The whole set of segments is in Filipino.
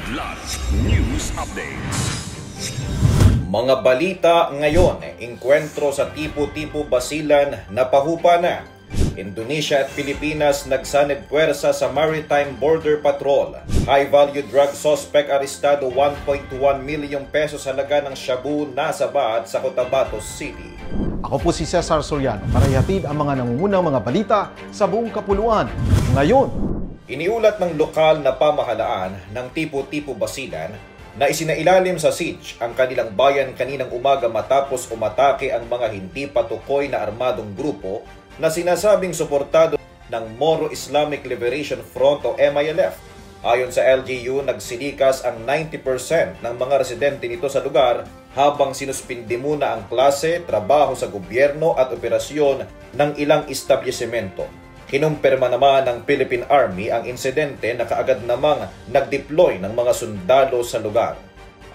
Kidlat News Updates. Mga balita ngayon, engkwentro sa Tipo-Tipo Basilan napahupa na. Indonesia at Pilipinas nagsanib puwersa sa Maritime Border Patrol. High-value drug suspect arestado, 1.1 milyong pesos halaga ng shabu nasa bahat sa Cotabato City. Ako po si Cesar Soriano para ihatid ang mga nangungunang mga balita sa buong kapuluan. Ngayon, iniulat ng lokal na pamahalaan ng Tipo-Tipo Basilan na isinailalim sa siege ang kanilang bayan kaninang umaga matapos umatake ang mga hindi patukoy na armadong grupo na sinasabing suportado ng Moro Islamic Liberation Front o MILF. Ayon sa LGU, nagsilikas ang 90% ng mga residente nito sa lugar habang sinuspindi muna ang klase, trabaho sa gobyerno at operasyon ng ilang establishmento. Kinumpirma naman ng Philippine Army ang insidente na kaagad namang nag-deploy ng mga sundalo sa lugar.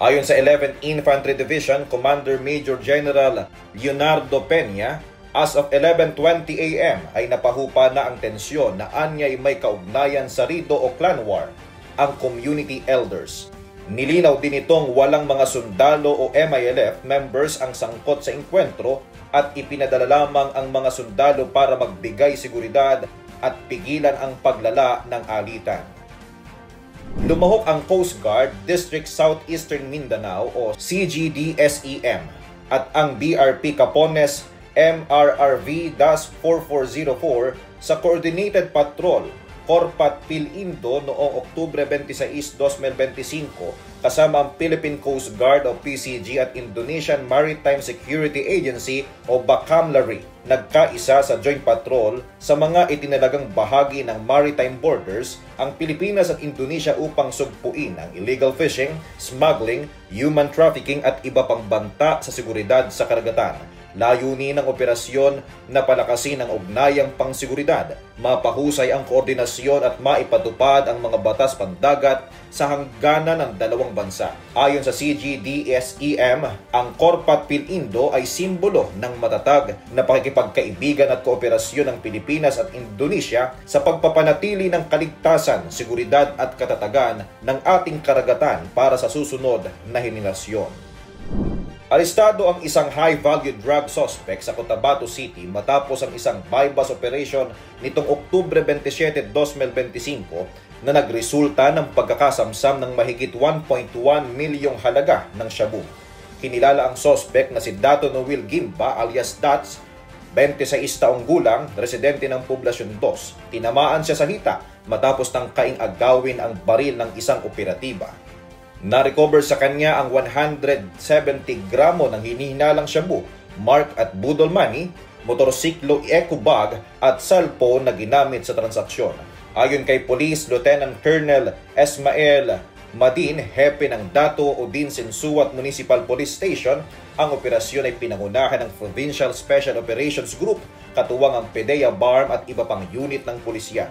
Ayon sa 11th Infantry Division Commander Major General Leonardo Peña, as of 11:20 a.m. ay napahupa na ang tensyon na anyay may kaugnayan sa Rido o clan war ang community elders. Nilinaw din itong walang mga sundalo o MILF members ang sangkot sa engkwentro at ipinadala lamang ang mga sundalo para magbigay seguridad at pigilan ang paglala ng alitan. Lumahok ang Coast Guard District Southeastern Mindanao o CGDSEM at ang BRP Capones MRRV-4404 sa Coordinated Patrol Corpat Pilindo noong Oktubre 26, 2025 kasama ang Philippine Coast Guard o PCG at Indonesian Maritime Security Agency o BACAMLARI nagkaisa sa joint patrol sa mga itinalagang bahagi ng maritime borders ang Pilipinas at Indonesia upang sugpuin ang illegal fishing, smuggling, human trafficking at iba pang banta sa seguridad sa karagatan. Layunin ng operasyon na palakasin ang ugnayang pangseguridad, mapahusay ang koordinasyon at maipatupad ang mga batas pandagat sa hangganan ng dalawang bansa. Ayon sa CGDSEM, ang Corpat Pilindo ay simbolo ng matatag na pakikipagkaibigan at kooperasyon ng Pilipinas at Indonesia sa pagpapanatili ng kaligtasan, seguridad at katatagan ng ating karagatan para sa susunod na henerasyon. Arestado ang isang high-value drug suspect sa Cotabato City matapos ang isang bypass operation nitong Oktubre 27, 2025 na nagresulta ng pagkakasamsam ng mahigit 1.1 milyong halaga ng shabu. Kinilala ang suspect na si Dato Noel Gimba alias Dats, 26 taong gulang, residente ng Poblasyon 2. Tinamaan siya sa hita matapos tangkaing agawin ang baril ng isang operatiba. Na-recover sa kanya ang 170 gramo ng hinihinalang shabu, mark at budol money, motorsiklo eco bag at cellphone na ginamit sa transaksyon. Ayon kay Police Lieutenant Colonel Esmael Madin, hepe ng Dato Udin Sensuat Municipal Police Station, ang operasyon ay pinangunahan ng Provincial Special Operations Group, katuwang ang PDEA BARM at iba pang unit ng pulisya.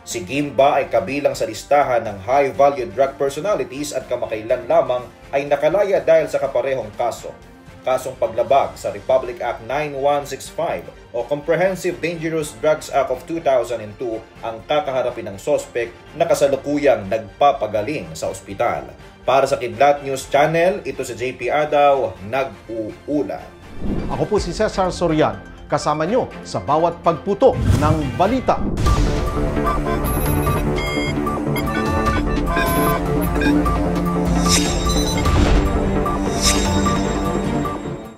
Si Gimba ay kabilang sa listahan ng high-value drug personalities at kamakailan lamang ay nakalaya dahil sa kaparehong kaso. Kasong paglabag sa Republic Act 9165 o Comprehensive Dangerous Drugs Act of 2002 ang kakaharapin ng sospek na kasalukuyang nagpapagaling sa ospital. Para sa Kidlat News Channel, ito si JP Adaw, nag-uulat. ako po si Cesar Soriano, kasama nyo sa bawat pagputo ng balita. Thank you.